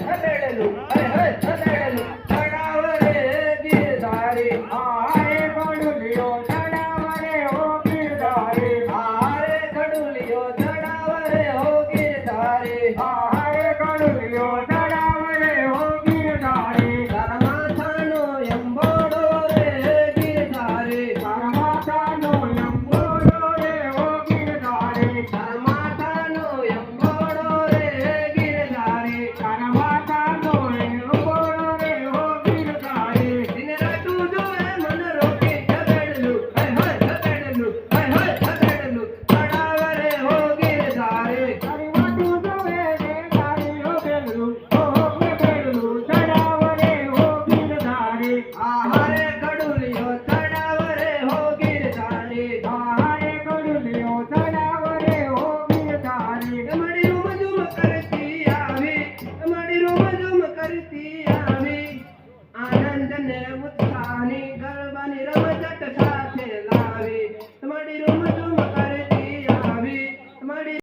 હદેડેલું હદેડેલું ચડાવ રે ગિરધારી હારે કડુલિયો ચડાવ રે હો ગિરધારી હારે કડુલિયો ચડાવ રે હો ગિરધારી હારે કડુલિયો ચડાવ રે હો ગિરધારી તારા માથાનો અંબોડો રે ગિરધારી તારા માથાનો લંબોડો રે હો ગિરધારી તારા માથાનો અંબોડો રે ગિરધારી તારા માથાનો લંબોડો રે હો ગિરધારી દિન રાતું જોવે મન રોકી હદેડેલું હદેડેલું હદેડેલું ચડાવ રે હો ગિરધારી તારી વાતું જોવે ને તારી હો બેલું હો બેલું ચડાવ રે હો ગિરધારી હારે કડુલિયો ચડાવ રે હો ગિરધારી હારે કડુલિયો ચડાવ રે હો ગિરધારી અમારી રૂમ કરતી આવી અમારી રૂમ કરતી આવી આનંદ ને ઉત્સાહ